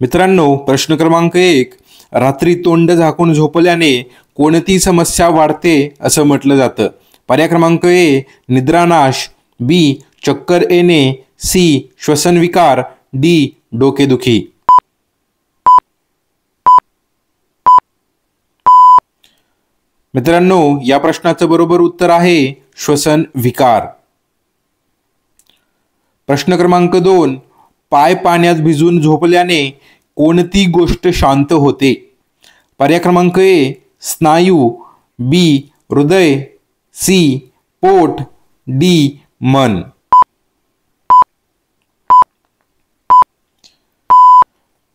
मित्रांनो, प्रश्न क्रमांक 1. रात्री तोंड झाकून झोपल्याने कोणती समस्या वाढते असं म्हटलं जातं? पर्याय क्रमांक ए निद्रानाश, बी चक्कर येणे, सी श्वसन विकार, डी डोकेदुखी. मित्रांनो, या प्रश्नाचं बरोबर उत्तर आहे श्वसन विकार. प्रश्न क्रमांक 2. पाय पाण्यात भिजून झोपल्याने कोणती गोष्ट शांत होते? पर्याय क्रमांक ए स्नायू, बी हृदय, सी पोट, डी मन.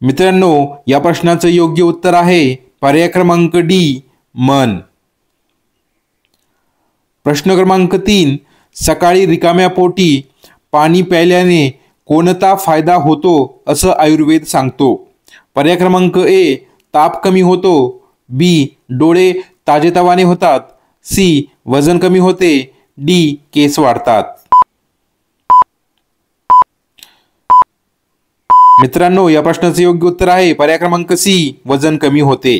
मित्रांनो, या प्रश्नाचं योग्य उत्तर आहे पर्याय क्रमांक डी मन. प्रश्न क्रमांक 3. सकाळी रिकाम्या पोटी पाणी प्यायल्याने कोणता फायदा होतो असं आयुर्वेद सांगतो? पर्याय क्रमांक ए ताप कमी होतो, बी डोळे ताजेतवाने होतात, सी वजन कमी होते, डी केस वाढतात. मित्रांनो, या प्रश्नाचं योग्य उत्तर आहे पर्याय क्रमांक सी वजन कमी होते.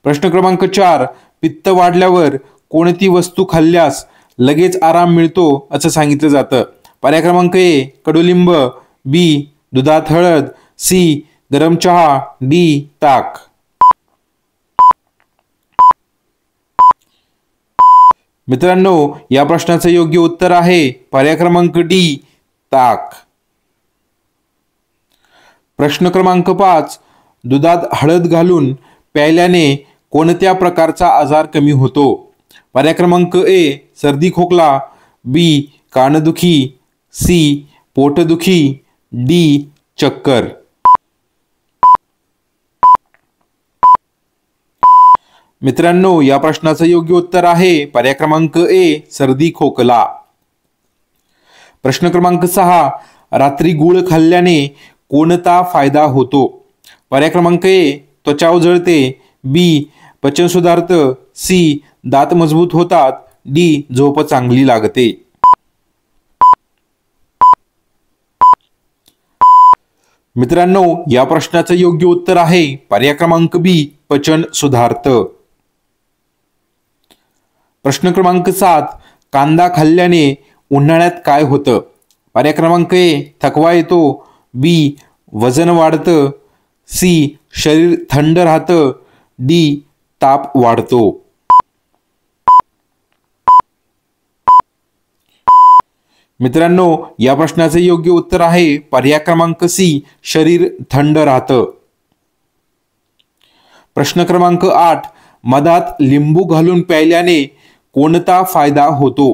प्रश्न क्रमांक 4. पित्त वाढल्यावर कोणती वस्तू खाल्ल्यास लगेच आराम मिळतो असं सांगितलं जातं? पर्याय क्रमांक ए कडुलिंब, बी दुधात हळद, सी गरम चहा, डी ताक. मित्रांनो, या प्रश्नाचं योग्य उत्तर आहे पर्याय क्रमांक डी ताक. प्रश्न क्रमांक 5. दुधात हळद घालून प्यायल्याने कोणत्या प्रकारचा आजार कमी होतो? पर्याय क्रमांक ए सर्दी खोकला, बी कानदुखी, सी पोटदुखी, डी चक्कर. मित्रांनो, या प्रश्नाचं योग्य उत्तर आहे पर्याय क्रमांक ए सर्दी खोकला. प्रश्न क्रमांक 6. रात्री गूळ खाल्ल्याने कोणता फायदा होतो? पर्याय क्रमांक ए त्वचा उजळते, बी पचन सुधारतं, सी दात मजबूत होतात, डी झोप चांगली लागते. मित्रांनो, या प्रश्नाचं योग्य उत्तर आहे पर्याय क्रमांक बी पचन सुधारतं. प्रश्न क्रमांक 7. कांदा खाल्ल्याने उन्हाळ्यात काय होतं? पर्याय क्रमांक ए थकवा येतो, बी वजन वाढतं, सी शरीर थंड राहतं, डी ताप वाढतो. मित्रांनो, या प्रश्नाचे योग्य उत्तर आहे पर्याय क्रमांक सी शरीर थंड राहतं. प्रश्न क्रमांक 8. मधात लिंबू घालून प्यायल्याने कोणता फायदा होतो?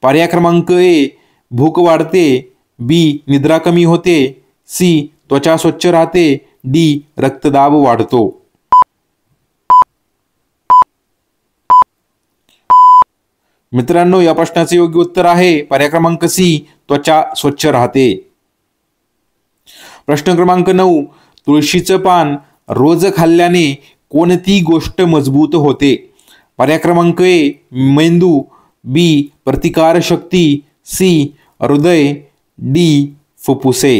पर्याय क्रमांक ए भूक वाढते, बी निद्रा कमी होते, सी त्वचा स्वच्छ राहते, डी रक्तदाब वाढतो. मित्रांनो, या प्रश्नाचे योग्य उत्तर आहे पर्याय क्रमांक सी त्वचा स्वच्छ राहते. प्रश्न क्रमांक 9. तुळशीचं पान रोज खाल्ल्याने कोणती गोष्ट मजबूत होते? पर्याय क्रमांक ए मेंदू, बी प्रतिकारशक्ती, सी हृदय, डी फुफ्फुसे.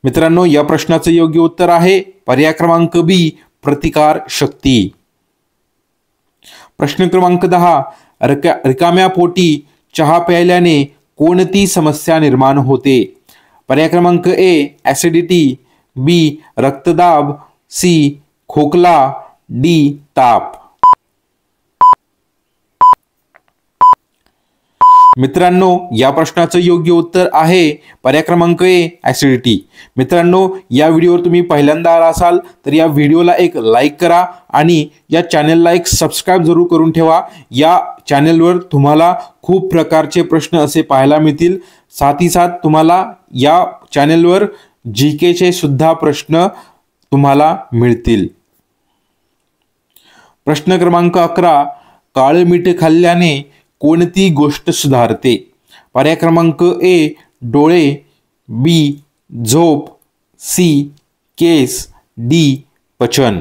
मित्रांनो, या प्रश्नाचं योग्य उत्तर आहे पर्याय क्रमांक बी प्रतिकार शक्ती. प्रश्न क्रमांक 10. रिकाम्या पोटी चहा प्यायल्याने कोणती समस्या निर्माण होते? पर्याय क्रमांक ए ऍसिडिटी, बी रक्तदाब, सी खोकला, डी ताप. मित्रांनो, या प्रश्नाचं योग्य उत्तर आहे पर्याय क्रमांक ए ऍसिडिटी. मित्रांनो, या व्हिडिओवर तुम्ही पहिल्यांदा आला असाल तर या व्हिडिओला एक लाईक करा आणि या चॅनलला एक सबस्क्राईब जरूर करून ठेवा. या चॅनलवर तुम्हाला खूप प्रकारचे प्रश्न असे पाहायला मिळतील. साथ ही साथ तुम्हाला या चॅनलवर जीकेचे सुद्धा प्रश्न तुम्हाला मिळतील. प्रश्न क्रमांक 11. काळं मीठ खाल्ल्याने कोणती गोष्ट सुधारते? पर्याय क्रमांक ए डोळे, बी झोप, सी केस, डी पचन.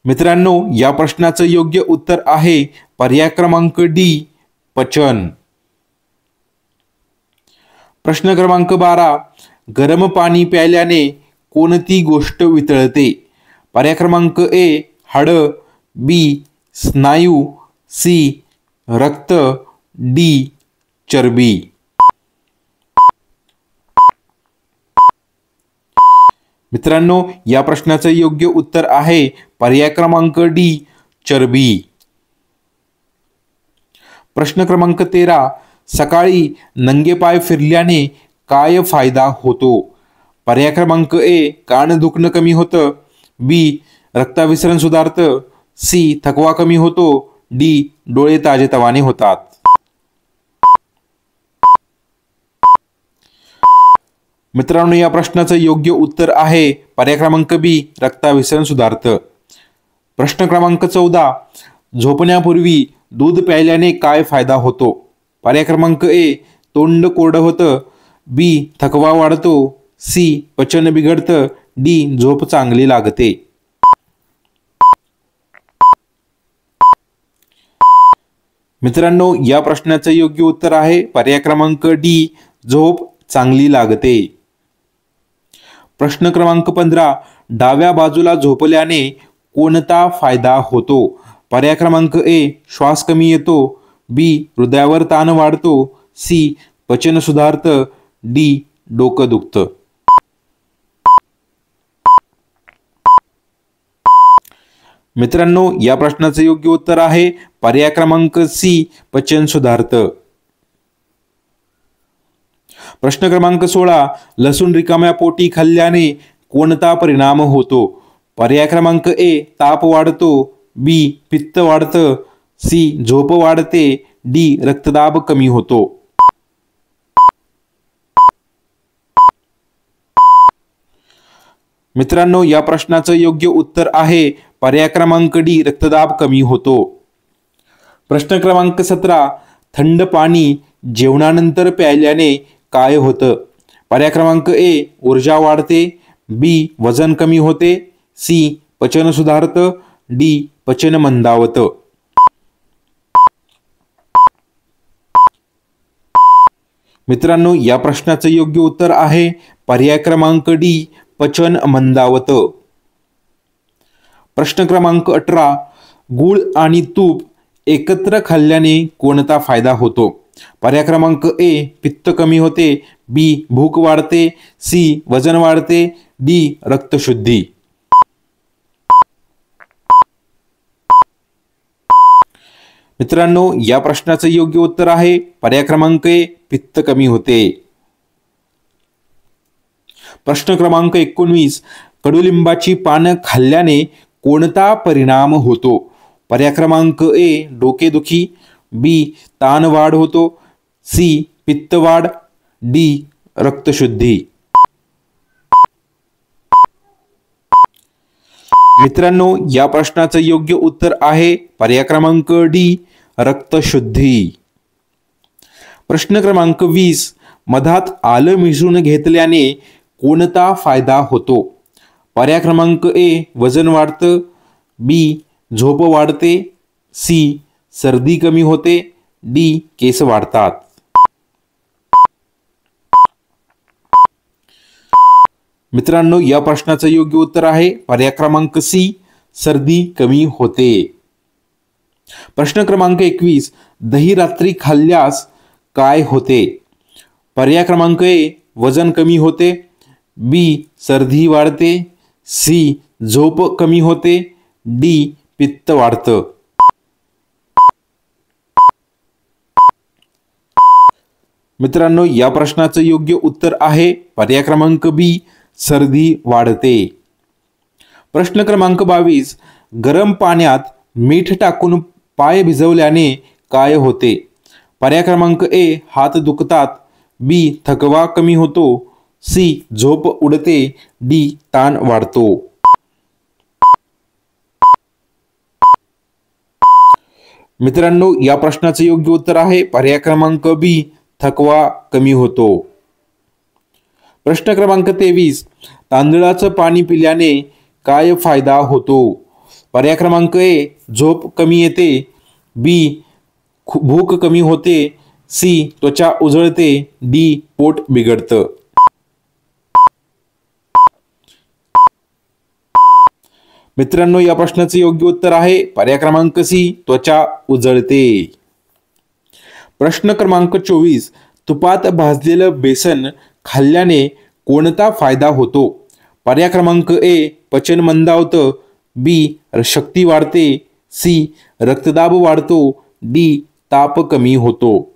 मित्रांनो, या प्रश्नाचं योग्य उत्तर आहे पर्याय क्रमांक डी, पचन. प्रश्न क्रमांक 12, गरम पाणी प्यायल्याने कोणती गोष्ट वितळते? पर्याय क्रमांक ए, हाडं, बी, स्नायू, सी, रक्त, डी, चरबी. मित्रांनो, या प्रश्नाचं योग्य उत्तर आहे पर्याय क्रमांक डी, चरबी. प्रश्न क्रमांक 13, सकाळी नंगे पाय फिरल्याने काय फायदा होतो? पर्याय क्रमांक ए, कान दुखणं कमी होतं, बी, रक्ताभिसरण सुधारतं, सी, थकवा कमी होतो, डी, डोळे ताजेतवाने होतात. मित्रांनो, या प्रश्नाचं योग्य उत्तर आहे पर्याय क्रमांक बी, रक्ताभिसरण सुधारतं. प्रश्न क्रमांक 14, झोपण्यापूर्वी दूध प्यायल्याने काय फायदा होतो? पर्याय क्रमांक ए, तोंड कोरडं होतं, बी, थकवा वाढतो, सी, पचन बिघडतं, डी, झोप चांगली लागते. मित्रांनो, या प्रश्नाचं योग्य उत्तर आहे पर्याय क्रमांक डी, झोप चांगली लागते. प्रश्न क्रमांक 15, डाव्या बाजूला झोपल्याने कोणता फायदा होतो? पर्याय क्रमांक ए, श्वास कमी येतो, बी, हृदयावर ताण वाढतो, सी, पचन सुधारतं, डी, डोकं दुखतं. मित्रांनो, या प्रश्नाचं योग्य उत्तर आहे पर्याय क्रमांक सी, पचन सुधारतं. प्रश्न क्रमांक 16, लसूण रिकाम्या पोटी खाल्ल्याने कोणता परिणाम होतो? पर्याय क्रमांक ए, ताप वाढतो, बी, पित्त वाढतं, सी, झोप वाढते, डी, रक्तदाब कमी होतो. मित्रांनो, या प्रश्नाचं योग्य उत्तर आहे पर्याय क्रमांक डी, रक्तदाब कमी होतो. प्रश्न क्रमांक 17, थंड पाणी जेवणानंतर प्यायल्याने काय होतं? पर्याय क्रमांक ए, ऊर्जा वाढते, बी, वजन कमी होते, सी, पचन सुधारतं, डी, पचन मंदावतं. मित्रांनो, या प्रश्नाचं योग्य उत्तर आहे पर्याय क्रमांक डी, पचन मंदावतं. प्रश्न क्रमांक 18, गूळ आणि तूप एकत्र खाल्ल्याने कोणता फायदा होतो? पर्याय क्रमांक ए, पित्त कमी होते, बी, भूक वाढते, सी, वजन वाढते, डी, रक्तशुद्धी. मित्रांनो, या प्रश्नाचं योग्य उत्तर आहे पर्याय क्रमांक ए, पित्त कमी होते. प्रश्न क्रमांक 19, कडुलिंबाची पानं खाल्ल्याने कोणता परिणाम होतो? पर्याय क्रमांक ए, डोकेदुखी, बी, ताण वाढ होतो, सी, पित्त वाढ, डी, रक्तशुद्धी. मित्रांनो, या प्रश्नाचं योग्य उत्तर आहे पर्याय क्रमांक डी, रक्तशुद्धी. प्रश्न क्रमांक 20, मधात आलं मिसळून घेतल्याने कोणता फायदा होतो? पर्याय क्रमांक ए, वजन वाढतं, बी, झोप वाढते, सी, सर्दी कमी होते, डी, केस वाढतात. मित्रांनो, या प्रश्नाचं योग्य उत्तर आहे पर्याय क्रमांक सी, सर्दी कमी होते. प्रश्न क्रमांक 21, दही रात्री खाल्ल्यास काय होते? पर्याय क्रमांक ए, वजन कमी होते, बी, सर्दी वाढते, सी, झोप कमी होते, डी, पित्त वाढतं. मित्रांनो, या प्रश्नाचं योग्य उत्तर आहे पर्याय क्रमांक बी, सर्दी वाढते. प्रश्न क्रमांक 22, गरम पाण्यात मीठ टाकून पाय भिजवल्याने काय होते? पर्याय क्रमांक ए, हात दुखतात, बी, थकवा कमी होतो, सी, झोप उडते, डी, ताण वाढतो. मित्रांनो, या प्रश्नाचं योग्य उत्तर आहे पर्याय क्रमांक बी, थकवा कमी होतो. प्रश्न क्रमांक 23, तांदळाचं पाणी पिल्याने काय फायदा होतो? पर्याय क्रमांक ए झोप कमी येते, बी भूक कमी होते, सी त्वचा उजळते, डी पोट बिघडतं. मित्रांनो, या प्रश्नाचे योग्य उत्तर आहे पर्याय क्रमांक सी त्वचा उजळते. प्रश्न क्रमांक 24, तुपात भाजलेलं बेसन खाल्ल्याने कोणता फायदा होतो? पर्याय क्रमांक ए पचन मंदावतं, बी शक्ती वाढते, सी रक्तदाब वाढतो, डी ताप कमी होतो.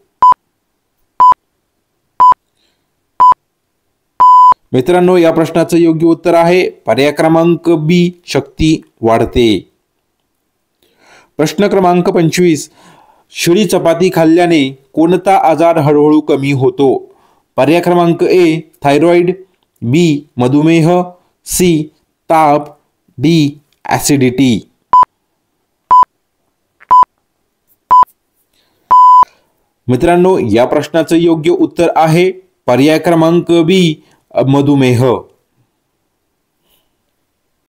मित्रांनो, या प्रश्नाचं योग्य उत्तर आहे पर्याय क्रमांक बी शक्ती वाढते. प्रश्न क्रमांक 25, शिळी चपाती खाल्ल्याने कोणता आजार हळूहळू कमी होतो? पर्याय क्रमांक ए थायरॉइड, बी मधुमेह, सी ताप, डी ऍसिडिटी. मित्रांनो, या प्रश्नाचं योग्य उत्तर आहे पर्याय क्रमांक बी मधुमेह.